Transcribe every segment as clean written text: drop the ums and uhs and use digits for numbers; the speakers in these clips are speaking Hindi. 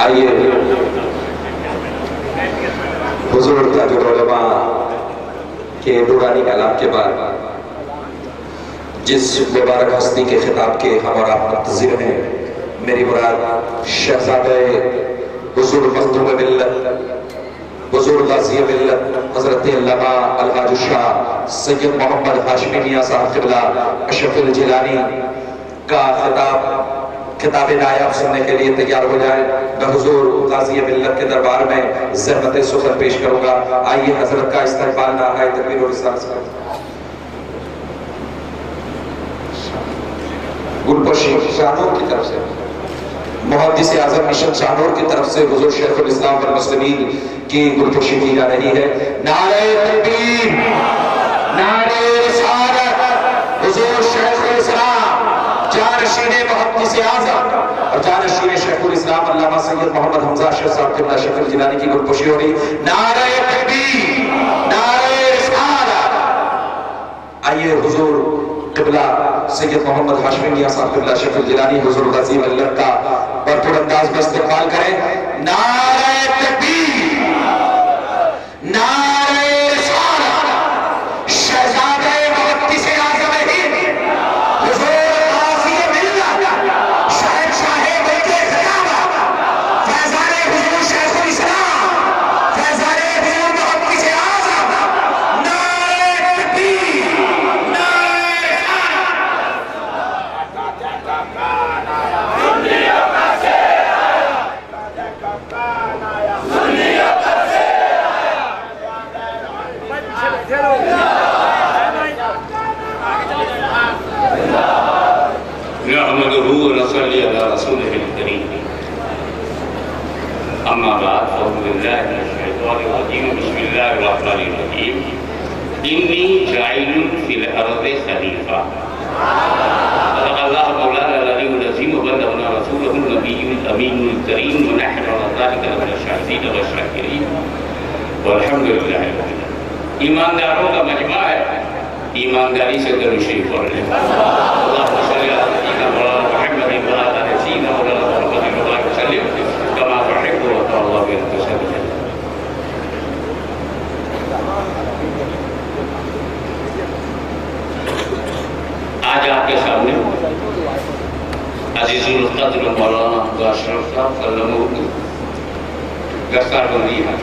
आइए हुजूर ताजुल उलमा के नूरानी कलाम के बाद जिस मुबारक हस्ती के खिताब के हम और आप मुंतज़िर हैं, मेरी मुराद शहज़ादे हुजूर मखदूम मिल्लत हुजूर गाज़ी मिल्लत हज़रत अल्लामा अलहाज शाह सैयद मोहम्मद हाशमी मियां साहब क़िबला अशरफुल जिलानी का खिताब नायाब सुनने के लिए तैयार हो जाए। मैं हुजूर गाज़ी मिल्लत के दरबार में ज़हमत सुखन पेश करूंगा। आइए हजरत का इस्तकबाल नाहाए तकबीर और रिसालत से गुलपोशी शाहनूर की तरफ से, मुहद्दिस आज़म मिशन शाहनूर की तरफ से हुजूर शेखुल इस्लाम वल मुस्लिमीन की गुलपोशी की जा रही है। नारे तकबीर, नारे रिसालत, हुजूर शेखुल इस्लाम जानशीन मुहद्दिस आज़म और जानशीन शेखुल इस्लाम अल्लामा सैयद मोहम्मद हमजा शेख साहब क़िबला अशरफुल जिलानी की गुलपोशी हो रही। नारे तकबीर, नारे रिसालत। आइए हुजूर क़िबला सैयद मोहम्मद हाशमी मियां साहब क़िबला अशरफुल जिलानी हुजूर गाज़ी मिल्लत का भरपूर अंदाज में इस्तक़बाल करें। नारे तकबीर, नारे रिसालत। शहज़ादे मुहद्दिस आज़म हुजूर गाज़ी मिल्लत शहंशाहे मुल्के क़यामत फैज़ाने हुजूर शेखुल इस्लाम फैज़ाने हुजूर मुहद्दिस आज़म। नारे तकबीर, अम्मा बाद बिस्मिल्लाहिर्रहमानिर्रहीम। इन्नी जाइलुन फिल अर्ज़ि खलीफा। अल्लाह मौलाना अल-अलीयुल अज़ीम व बल्लगना रसूलहुल नबियुल अमीनुल करीम व नहनु अला ज़ालिका मिनश शाहिदीन व शाकिरीन वल्हम्दुलिल्लाहि रब्बिल आलमीन। ईमानदारों का मजमा है, ईमानदारी से दरूद शरीफ पढ़ लें। अल्लाहुम्मा सल्लि अला सय्यिदिना मुहम्मदिन व अला आलि सय्यिदिना मौलाना मुहम्मदिन व बारिक वसल्लिम कमा तुहिब्बु व तर्ज़ा व तसल्ली। आज आपके सामने अजीजुल क़द्र मौलाना अशरफ साहब सल्लल्लाहु दस्तार बंदी है।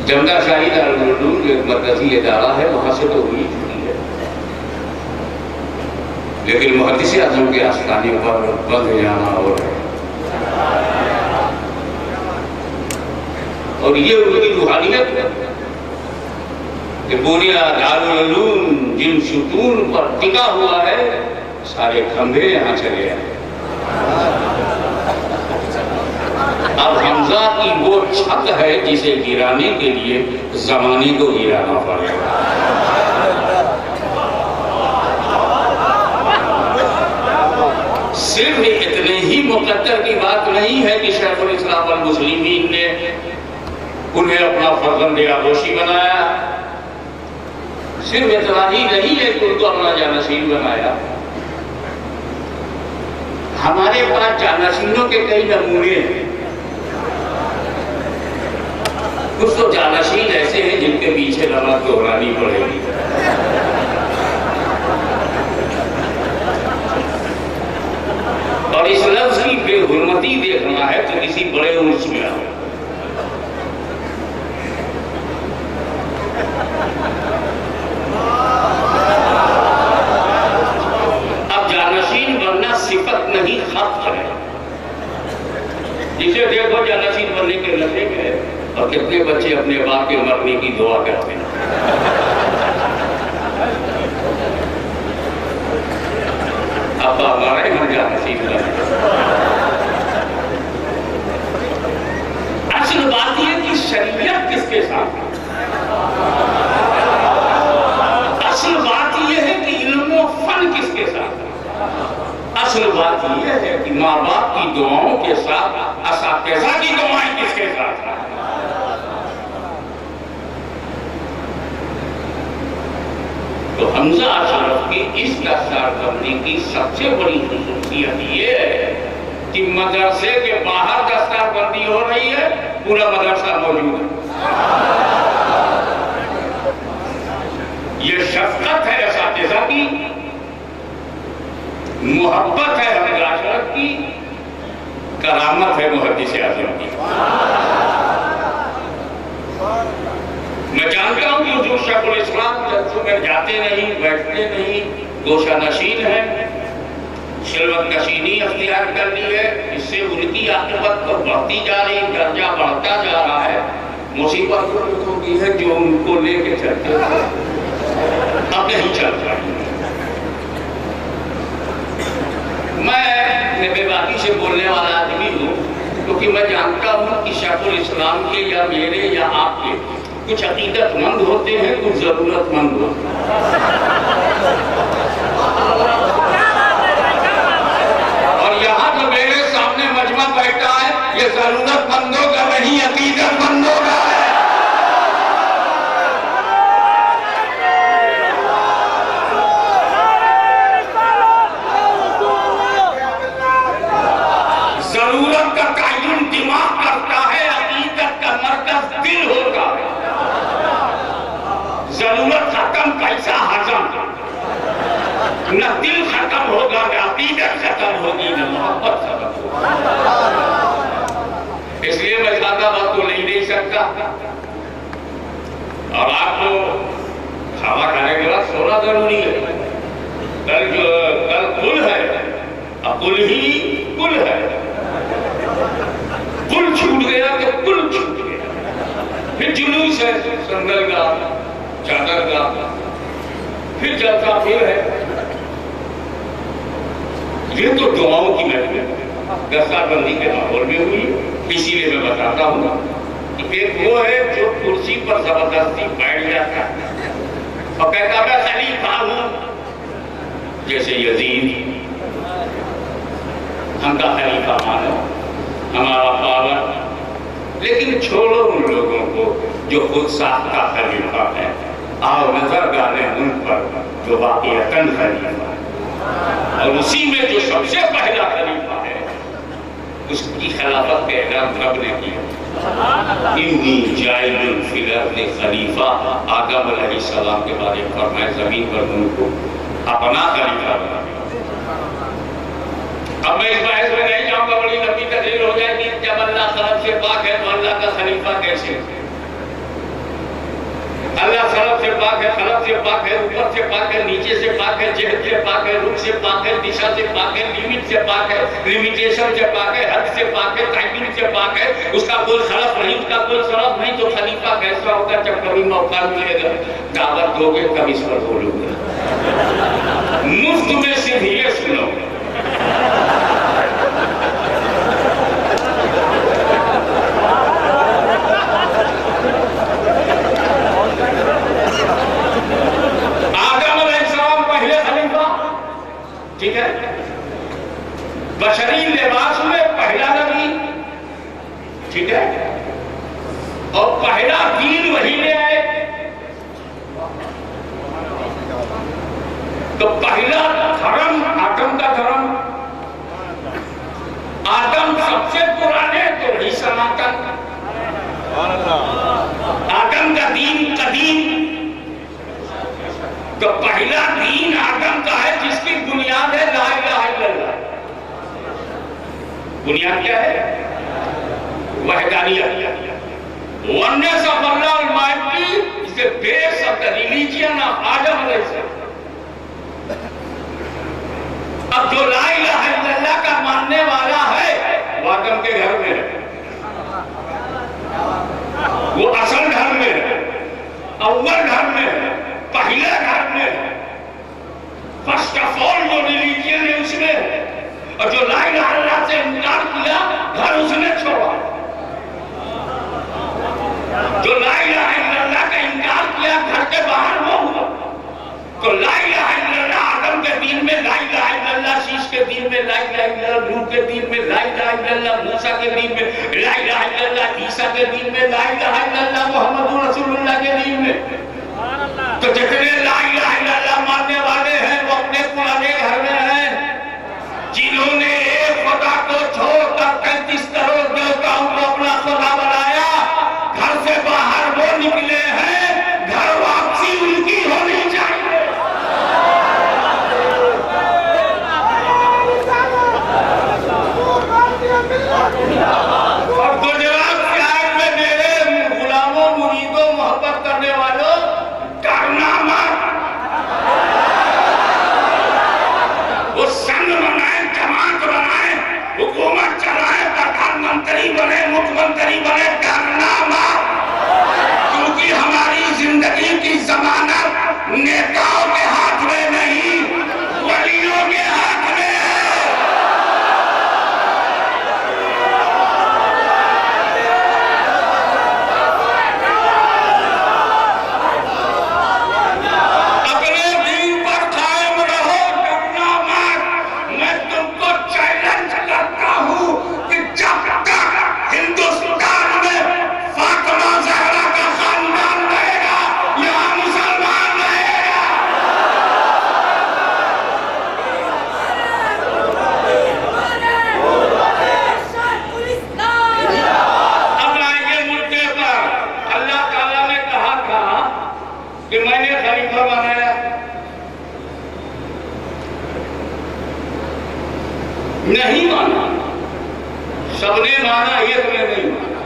जमना शाही दारुल उलूम जो एक मरकज़ी इदारा है, वहाँ से तो हुई चुकी है, लेकिन मुहद्दिस आज़म के आस्थाने पर बंद जाना और ये उनकी रूहानियत है कि बुनिया दारुल उलूम जिन सुतून पर टिका हुआ है, सारे खंभे यहाँ चले आए। अब हमजा की वो छत है जिसे गिराने के लिए जमाने को गिराना पड़ेगा। सिर्फ इतने ही मुकद्दर की बात नहीं है कि शेखुल इस्लाम वल मुस्लिमीन ने उन्हें अपना फर्जंद आगोशी बनाया, सिर्फ इतना ही नहीं है कि उनको अपना जानशीन बनाया। हमारे पास जानशीनों के कई नमूने हैं। कुछ तो जानशीन ऐसे हैं जिनके पीछे नमाज दोहरानी पड़ेगी। और इस लफ्ज की बेहुरमती देखना है तो किसी बड़े उर्स में आओ। अब जानशीन बनना सिफत नहीं, खत है। जिसे देखो जानशीन बनने के लगे में, और कितने बच्चे अपने बाप के मरने की दुआ करते हैं। अब हमारे हम जानशीन बने। असल बात यह कि शरीयत किसके साथ है? असल बात यह है कि इल्म फन किसके साथ है? असल बात यह है कि माँ बाप की दुआओं के साथ असातिज़ा की दुआएं किसके साथ है? तो हमजा अशरफ की इस दस्तार करने की सबसे बड़ी खुसूसियत ये है कि मदरसे के बाहर दस्तारबंदी हो रही है, पूरा मदरसा मौजूद है। ये शफकत है असातिज़ा की, मोहब्बत है हमगाशरत की, करामत है मुहद्दिस आज़म की। मैं जानता हूं कि हुजूर शेखुल इस्लाम जलसों में जाते नहीं, बैठते नहीं, गोशा नशीन है, शिलवत नशीनी अख्तियार कर ली है। इससे उनकी आक़िबत तो बढ़ती जा रही, दर्जा बढ़ता जा रहा है। मुसीबत तो लोगों की है जो उनको लेके चलते थे, अब नहीं चल पाएंगे। मैं बेबाकी से बोलने वाला आदमी हूँ, क्योंकि मैं जानता हूँ कि शेखुल इस्लाम के या मेरे या आपके कुछ अकीदतमंद होते हैं, कुछ जरूरतमंद होते हैं। और यहाँ जो मेरे सामने मजमा बैठा है, ये जरूरतमंदों का नहीं, अकीदतमंदों का है। जरूरत का तायुन दिमाग करता है, अकीदत का मरकज दिल होता है। जरूरत खत्म, पैसा हजम, न दिल खत्म होगा, न अकीदत खत्म होगी, न मोहब्बत खत्म होगी। इसलिए मैं ज्यादा बात तो नहीं सकता। और आपको खाना खाने के बाद सोना जरूरी है। कल कुल है, अब कुल ही कुल है। कुल छूट गया तो कुल छूट गया। फिर जुलूस है संदल का, चादर का, फिर जलसा फिर है। ये तो दुआओं की महफिल दस्तारबंदी के माहौल में हुई। इसीलिए मैं बताता हूँ कि एक वो है जो कुर्सी पर जबरदस्ती बैठ जाता है और कहता मैं खलीफा हूँ, जैसे यजीद, हमका खलीफा मानो, हमारा पावर। लेकिन छोड़ो उन लोगों को जो खुद साख्ता खलीफा है, आओ नजर डालें उन पर जो वाक़िअतन खलीफा है। और उसी में जो सबसे पहला खलीफा है, उसकी खिलाफत का ऐलान रब ने किया। इन्नी जाइलुन फिल अर्ज़ि खलीफा, आदम अलैहिस्सलाम के बारे में फरमाया, जमीन पर उनको अपना खलीफा बना। अब मैं इस बहस में नहीं जाऊंगा, बड़ी लंबी तकरीर हो जाएगी। जब अल्लाह खलब से पाक है तो अल्लाह का खलीफा कैसे? अल्लाह खलब से पाक है, खलब से पाक है, ऊपर से पाक है, नीचे से पाक है, जहद से पाक है, रुख से पाक है, दिशा से पाक है, लिमिट से पाक है, लिमिटेशन से पाक है, हद से पाक है, टाइमिंग से पाक है। उसका कोई खलफ नहीं, उसका कोई सरफ नहीं। तो खलीफा कैसा होगा? जब कभी मौका मिलेगा दावत दोगे तब इस पर बोलूंगा। मुफ्त में सिर्फ ये सुनो, ठीक है, बशरी लिबास में पहला नबी, ठीक है, और पहला दीन वही ले आए। तो पहला धर्म आदम का धर्म, आदम सबसे पुराने तो वही सनातन, आदम का दीन कदीम। तो पहला दीन आदम का है, जिसकी बुनियाद है ला इलाहा इल्लल्लाह। बुनियाद क्या है? वहदानियत, oneness of Allah Almighty is the base of the religion of Adam alayhi। अब जो ला इलाहा इल्लल्लाह का मानने वाला है वो आदम के घर में है, वो असल घर में है, अव्वल घर में है, पहले घर में, फर्स्ट ऑफ ऑल जो रिलीजियन है उसमें। और जो ला इलाहा इल्लल्लाह से इनकार किया, घर उसने छोड़ा। जो ला इलाहा इल्लल्लाह का इनकार किया, घर के बाहर वो हुआ। तो ला इलाहा इल्लल्लाह आदम के दीन में ला इलाहा इल्लल्लाह, शीश के दीन में ला इलाहा इल्लल्लाह, नूह के दीन में ला इलाहा इल्लल्लाह, मूसा के दीन में ला इलाहा इल्लल्लाह, ईसा के दीन में ला इलाहा इल्लल्लाह, मुहम्मद रसूलुल्लाह के दीन में। तो जितने ला इलाहा इल्लल्लाह मानने वाले हैं वो अपने पुराने घर में हैं। जिन्होंने एक खुदा को छोड़ नहीं माना, सबने माना, एक ने नहीं माना।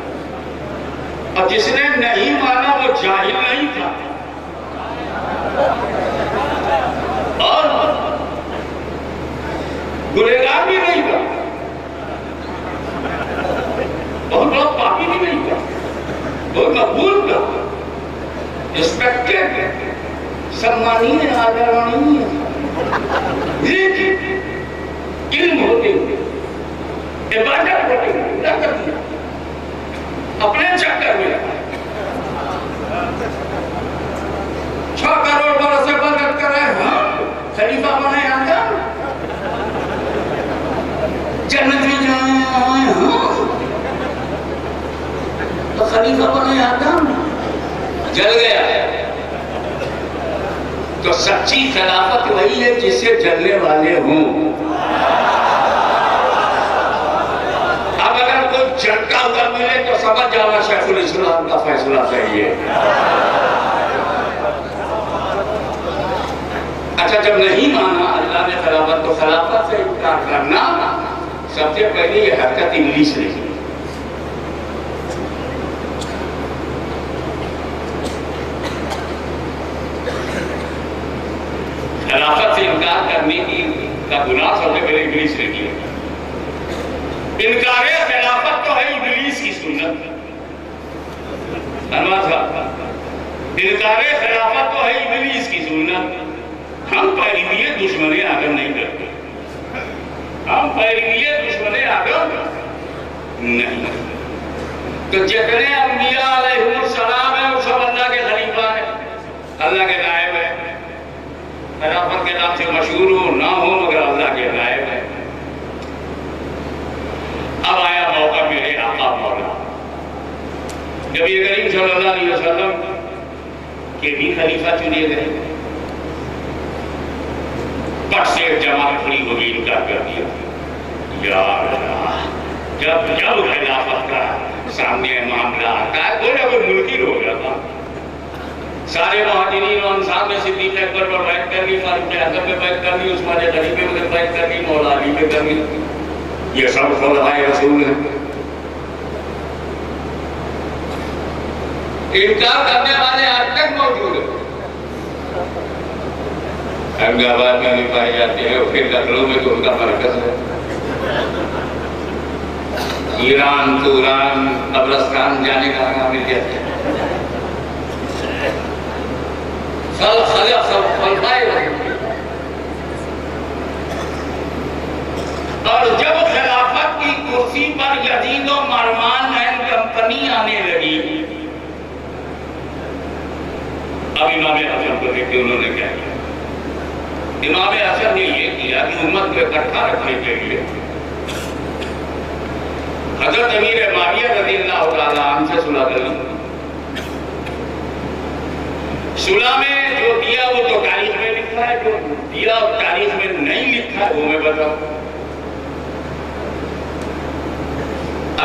और जिसने नहीं माना वो जाहिल नहीं था और गुनहगार भी नहीं था, बहुत बड़ा पापी भी नहीं था, बहुत मकबूल था, रिस्पेक्टेड, सम्मानीय, आदरणीय, लेकिन इल्म होते हुए, इबादत होते हुए पूरा कर दिया अपने चक्कर में। 6 करोड़ बरस से इबादत कर रहे हैं, खलीफा बने आदम, जन्नत में जाए तो खलीफा बने आदम, जल गया। तो सच्ची खिलाफत वही है जिससे जलने वाले हों। अब अगर कोई जलता हुआ मिले तो समझ जाना शेखुल इस्लाम का फैसला सही है। अच्छा, जब नहीं माना अल्लाह ने खिलाफत, तो खिलाफत से इनकार करना सबसे पहले ये हरकत इंग्लिश ने की। खिलाफत से इनकार करने की का गुनाह सबसे पहले इब्लीस ने किया। इनकार खिलाफत तो है इब्लीस की सुन्नत। इनकार खिलाफत तो है इब्लीस की सुन्नत। हम पैरवीए दुश्मने आदम नहीं करते, हम पैरवीए दुश्मने आदम नहीं। तो जितने अंबिया अलैहिस्सलाम है वो सब अल्लाह के खलीफा है, अल्लाह के नायब है। खिलाफत के नाम से मशहूर हो ना हो मगर अल्लाह के नायब है। अब आया मौका मेरे आका मौला नबी करीम सल्लल्लाहु अलैहि वसल्लम के भी खलीफा चुने गए। पट से जमात खड़ी हो गई, इनकार कर दिया। यार जब जब खिलाफत का सामने मामला आता है कोई ना कोई मुल्की हो जाता। सारे मुहाजिरीन और अंसार में सिद्दीक़ अकबर पर बैत कर ली, फारूक आज़म में बैत कर ली, उस्मान गनी में बैत कर ली, मौला अली में कर ली। ये सब खुलफाए रसूल हैं। इनकार करने वाले आज तक मौजूद हैं। अहमदाबाद में भी पाए जाते हैं और फिर लखनऊ में तो उनका मरकज है। ईरान, तुरान, कब्रिस्तान जाने का काम मिल जाता है। और जब खिलाफत की कुर्सी पर यजीद और मरवान एंड कंपनी आने लगी, अब इमाम हसन को देखते उन्होंने क्या किया। इमाम हसन ने यह किया कि उम्मत को इकट्ठा रखने के लिए हजरत अमीर माविया रज़ियल्लाहु ताला अन्हु से सुलह कर ली। सुलह में जो दिया वो तो तारीख में लिखा है, जो दिया और तारीख में नहीं लिखा है वो मैं बताऊं।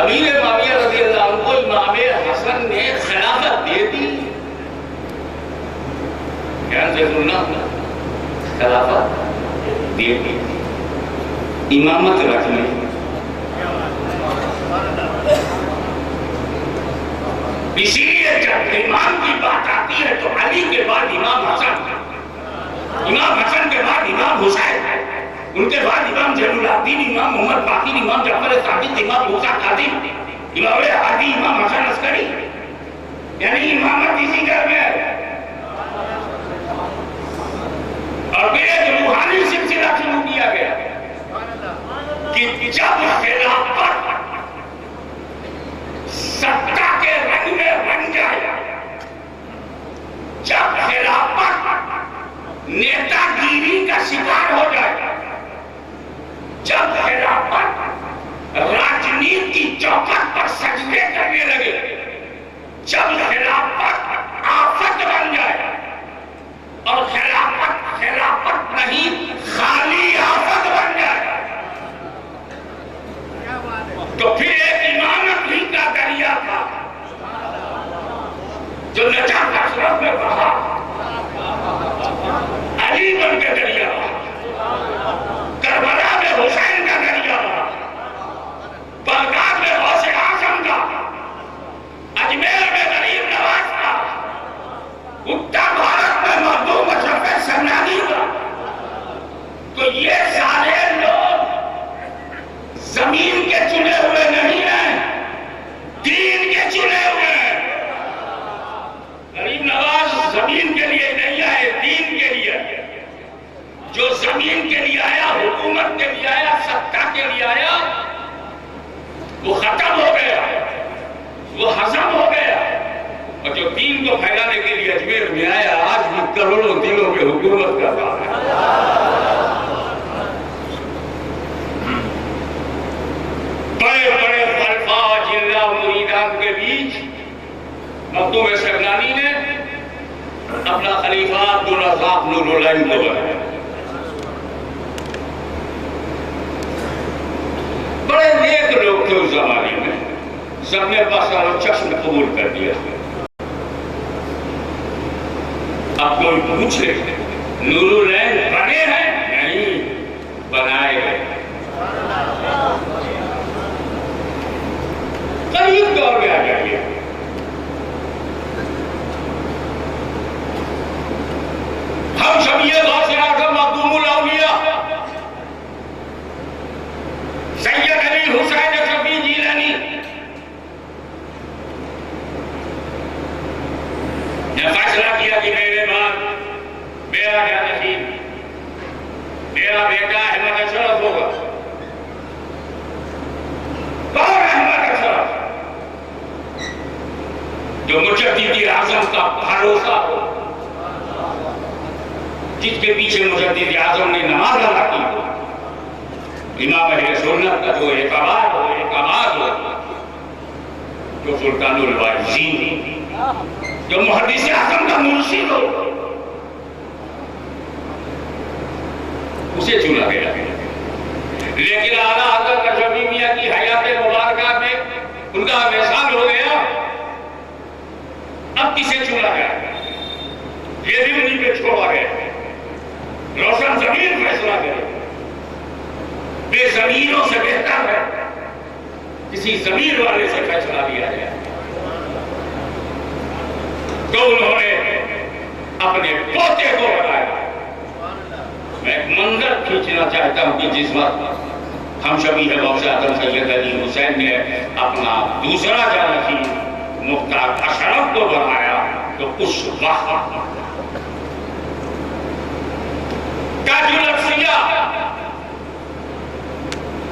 अमीर माविया रज़ियल्लाहु अन्हु को इमाम हसन ने खिलाफत दे दी। ध्यान से सुनना, खिलाफत दे दी, इमामत रख ली। इसीलिए जब इमाम की बात आती है तो अली के बाद इमाम हसन, इमाम हसन के बाद इमाम हुसैन, उनके बाद इमाम जैनुलाब्दीन, इमाम मोहम्मद बाकिर, इमाम जाफर सादिक, इमाम मूसा काज़िम, इमाम हादी, इमाम हसन अस्करी, यानी इमामत इसी घर में है। और फिर एक रूहानी सिलसिला शुरू किया गया कि जब खिलाफत सत्ता के रंग में बन जाए, जब खिलाफत नेतागिरी का शिकार हो जाए, जब खिलाफत राजनीति की चौखट पर सजदे करने लगे, जब खिलाफत आफत बन जाए और खिलाफत नहीं खाली आफत बन जाए, तो फिर एक इमामत ही का दरिया था जो नजात अशरफ में बहा, अली बन के दरिया, करबला में हुसैन का दरिया, वो खत्म हो गया, वो हजम हो गया। और जो दीन को फैलाने के लिए अजमेर में आया, आज भी करोड़ों दिलों पे हुकूमत कर रहा है। बड़े बड़े अल्फाज जिल्ला मुरीदान के बीच मखदूम शगनानी ने अपना खलीफा अब्दुल रज़्ज़ाक़ नूरुल्लाह को बनाया। बड़े नेक लोग थे उस जमाने में, सबने बसर चश्म कबूल कर दिया। अब कोई पूछे नूरुल्लाह बने हैं? नहीं, बनाए गए। करीब दौर में आ जाइए, हम शमीए गौसे आज़म मखदूमुल औलिया सैयद अली हुसैन शफी जीलानी ने फैसला किया कि मेरे बाद मेरा जानशीन मेरा बेटा अहमद अशरफ होगा। कौन अहमद अशरफ? जो मुजद्दिद आज़म का भरोसा हो, जिसके पीछे मुजद्दिद आज़म ने नमाज अदा की हो, इमाम अहले सुन्नत का जो एतबार हो, जो सुल्तानुल वारिसीन, जो मुहद्दिस आज़म का मुर्शिद हो, उसे चुना गया। लेकिन आला हज़रत कशमी मियां की हयात मुबारका में उनका विसाल हो गया। अब किसे चुना गया? ये भी उन्हीं पे छोड़ा गया। रोशन जमीन फैसला करे, बेजमीनों से बेहतर है किसी जमीन वाले से फैसला लिया जाए। तो उन्होंने अपने पोते को बनाया। मैं एक मंजर खींचना चाहता हूं कि जिस वक्त हम शमीए गौसे आज़म सैयद अली हुसैन ने अपना दूसरा जानशीन मुख्तार अशरफ को बनाया, तो उस वक्त ताजुल अफ़सिया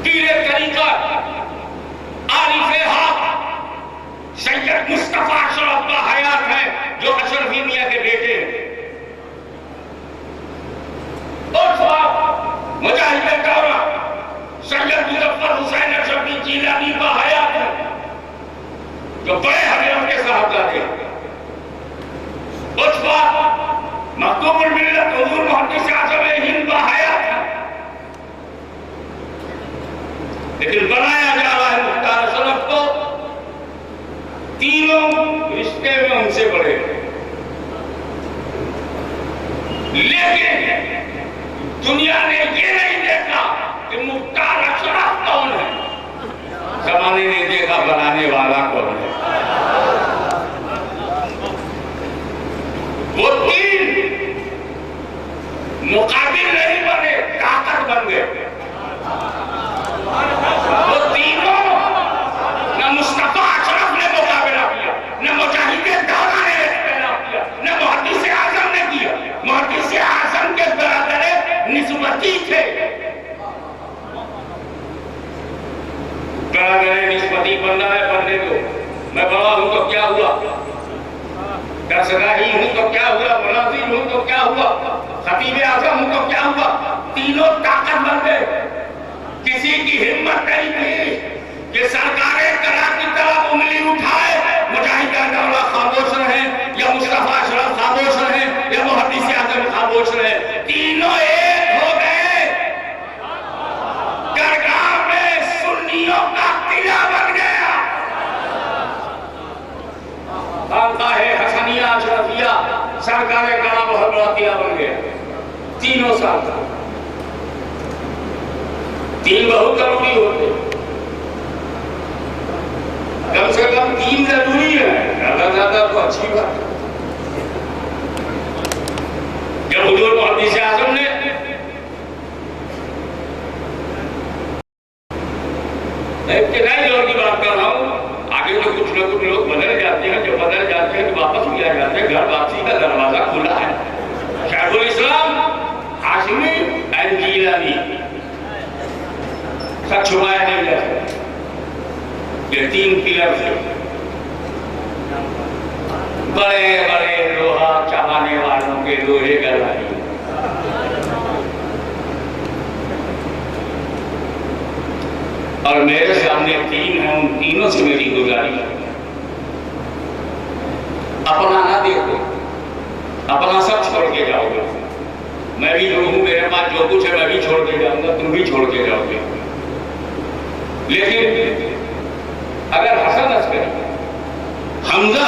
पीरे तरीका आरिफ़े हक़ सैयद मुस्तफा अशरफ का हयात है, जो अशरफी मियां के बेटे हैं। मुजाहिद दौरा सैयद मुज़फ़्फ़र हुसैन अशरफी जीलानी का हयात है, जो बड़े हजरत के साहबजादे। उस वक्त मखदूमुल मिल्लत हुज़ूर मुहद्दिस आज़म हिंद का हयात है। लेकिन बनाया जा रहा है मुख्तार अशरफ को, तीनों रिश्ते में उनसे बड़े। लेकिन दुनिया ने ये नहीं देखा कि मुख्तार अशरफ कौन है, जमाने ने देखा बनाने वाला कौन है। वो तीन मुकाबिल नहीं बने, ताकत बन गए। वो तीनों न मुस्तफा अशरफ ने मुकाबला किया, न मुजाहिद दौरा ने मुकाबला किया, न मुहद्दिस आज़म ने किया। मुहद्दिस आज़म के बरादर निस्बती थे। बरादर निस्बती बनना है, बनने दो। मैं बड़ा हूं तो क्या हुआ, दरसगाही हूं तो क्या हुआ, मुनाज़िर हूं तो क्या हुआ, खतीब आज़म हूं तो क्या हुआ। तीनों ताकत बन गए। किसी की हिम्मत नहीं थी कि सरकारें कला की तरफ उंगली उठाए। मुजाहिद दौला खामोश रहे, या मुस्तफा अशरफ खामोश रहे, या मुहद्दिस आज़म खामोश रहे। तीनों एक हो गए। दरगाह में सुन्नियों का किला बन गया। खानकाहे हसनिया अशरफिया सरकारे कला बहुत किला बन गया। तीनों साल का तीन बहुत जरूरी होते, कम से कम तीन जरूरी है, ज्यादा तो अच्छी बात है। जब हुजूर मुहद्दिस आज़म ने इब्तिदाई दौर की बात कर रहा हूँ, आगे तो कुछ न कुछ लोग बदल जाते हैं, जो बदल जाते हैं तो वापस भी आ जाते हैं। घर वापसी का दरवाजा खुला है। शेखुल इस्लाम हाशिमी जीलानी सच छुपाया नहीं जा सकता। ये 3 पिलर थे, बड़े बड़े लोहा चबाने वालों के लोहे गलाई, और मेरे सामने 3 हैं, उन तीनों से मेरी गुजारिश, अपना ना देखो, अपना सब छोड़ के जाओगे। मैं भी जो हूं, मेरे पास जो कुछ है मैं भी छोड़ के जाऊंगा, तुम भी छोड़ के जाओगे। लेकिन अगर हसन अस्करी, हमजा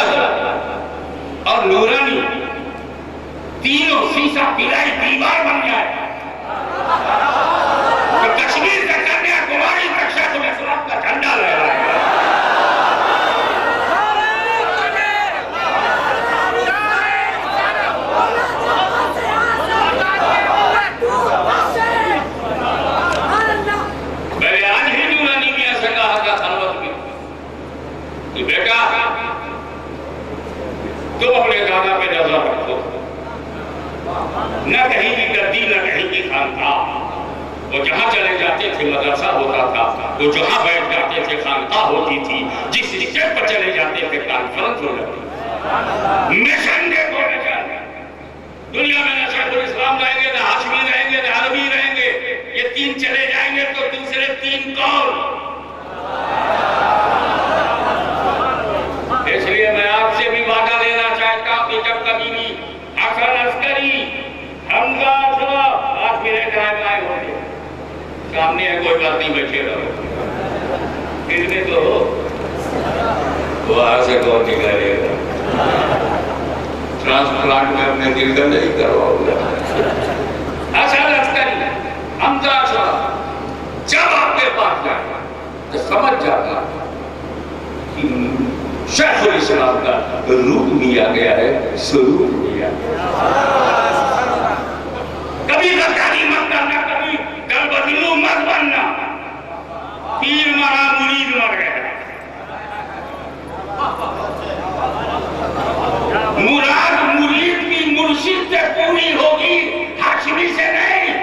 और नूरानी तीनों शीशा पिलाई दीवार बन जाए तो कश्मीर का कन्याकुमारी तक शेखुल इस्लाम का झंडा लहराएगा। मैंने आज ही नूरानी मियां से कहा था खलवत में कि बेटा तुम अपने दादा पे नजर रखो, न कहीं की गद्दी न कहीं की खानकाह। वो जहां चले जाते थे मदरसा होता था, वो जहां बैठ जाते थे खानकाह होती थी, जिस स्टेट पर चले जाते थे कॉन्फ्रेंस हो जाती। मिशन देखो मिशन, दुनिया में न शेखुल इस्लाम रहेंगे, न हाशमी रहेंगे, न अरबी रहेंगे, ये 3 चले जाएंगे तो दूसरे 3 कौन? इसलिए मैं आपसे भी वादा लेना चाहता हूं कि जब कभी भी हसन अस्करी, हमजा आज मेरे टाइम आए होंगे, सामने है कोई बात नहीं, बैठे रहो, कितने तो हो वहां से कौन निकालेगा? ट्रांसप्लांट में अपने दिल का नहीं करवाऊंगा। हसन अस्करी, हमजा जब आपके पास जाए तो समझ जाता कि शेखुल इस्लाम का रूप लिया गया है, स्वरूप लिया गया। कभी गद्दारी मत करना, कभी गलबदलू मत बनना। पीर मरा मुरीद मर गया। मुराद मुरीद की मुर्शिद से पूरी होगी, हाशमी से नहीं।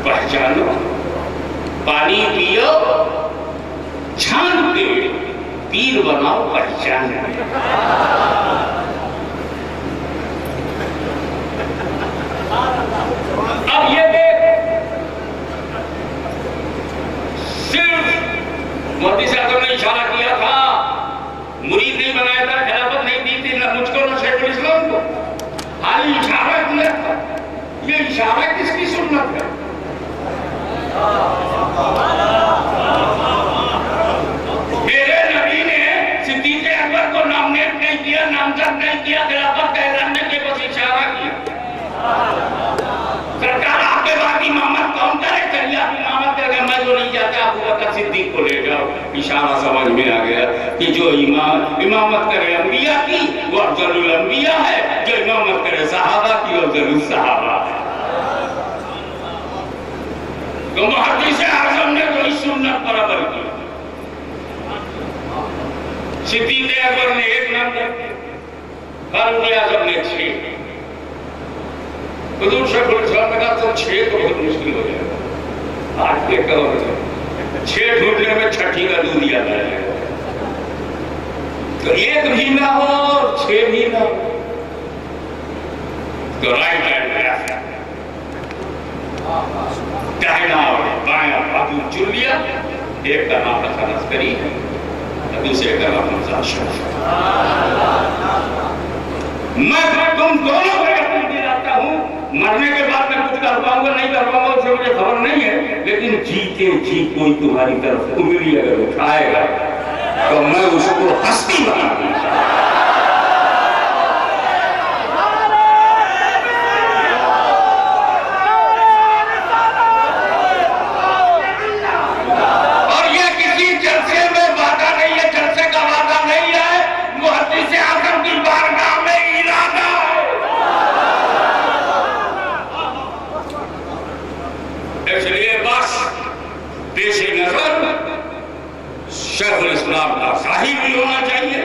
पहचानो, पानी पियो, छान के पीर बनाओ, पहचान। अब ये देख, सिर्फ मोदी साहब ने इशारा किया था, मुरीद नहीं बनाया था, खिलाफत नहीं दी थी, न मुझको न शेखुल इस्लाम को, खाली इशारा किया था। ये इशारा किसकी सुन्नत है? मेरे नबी ने सिद्दीक़ अकबर को नॉमिनेट नहीं किया, नामजद नहीं किया, खिलाफत का ऐलान नहीं किया, बस इशारा किया। सरकार आपके बाद इमामत कौन करे? चलिए आप इमामत करके, मैं जो नहीं जाता अबू बकर सिद्दीक को ले जाओ। इशारा समझ में आ गया कि जो इमामत करे अंबिया की, वो अफजलुल अंबिया है, जो इमामत करे सहाबा की, वो अफजलुल सहाबा है। तो मुहद्दिस आज़म ने तो इस सुन्नत बराबर की। सिद्दीक़ अकबर ने 1 नामजद, फारूक आज़म ने 6। हुज़ूर शेखुल इस्लाम ने कहा तो 6 तो बहुत मुश्किल हो जाएगा। आज के करो 6 ढूंढने में छठी का दूध याद आ जाएगा। तो 1 भी ना हो, 6 भी ना हो, तो राइट एंड लेफ्ट, दाहिना और बायां बाजू चुन लिया। एक का नाम हसन अस्करी है, दूसरे का नाम हमजा अशरफ। मैं तुम दोनों को यकीन दिलाता हूं, मरने के बाद मैं कुछ कर पाऊंगा नहीं कर पाऊंगा उससे मुझे खबर नहीं है, लेकिन जीते जी कोई तुम्हारी तरफ उंगली अगर उठाएगा तो मैं उसको हस्ती बना दूंगा। शेखुल इस्लाम का ज़ाहिर भी होना चाहिए,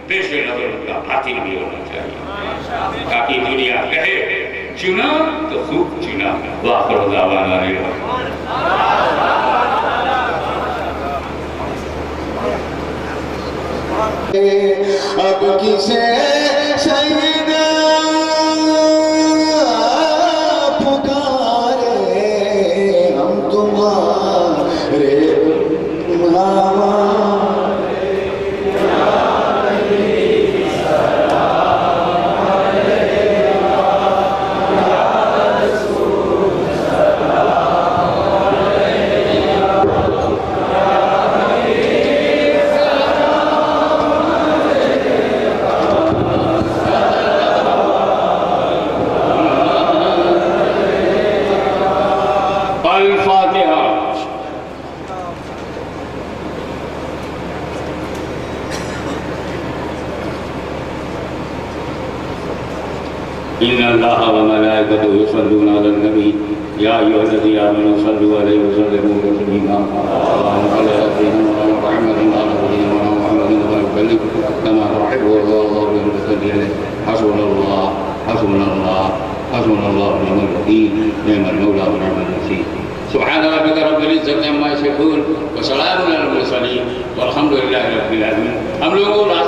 पेश नजर उनका बातिन भी होना चाहिए, ताकि दुनिया कहे चुना तो खूब चुना। वाखिर दावाना अब किसे सैयदा पुकारे हम तुम्हारे अल-फातिहा। इन्नल्लाह व मलाइकतहु युसल्लूना अलन नबी या अय्युहल्लज़ीना आमनू सल्लू अलैहि व सल्लिमू तस्लीमा। अल्लाहुम्मा सल्लि अला सय्यिदिना मुहम्मदिन व अला सय्यिदिना मुहम्मदिन व बारिक कमा तुहिब्बु व तुरदी व सल्ली अलैहि। हस्बुनल्लाह हस्बुनल्लाह हस्बुनल्लाह व नि'मल वकील नि'मल मौला व नि'मल नसीर। सुब्हान रब्बिका रब्बिल इज्जति अम्मा यसिफून व सलामुन अलल मुरसलीन वल्हम्दुलिल्लाहि रब्बिल आलमीन। हम लोगों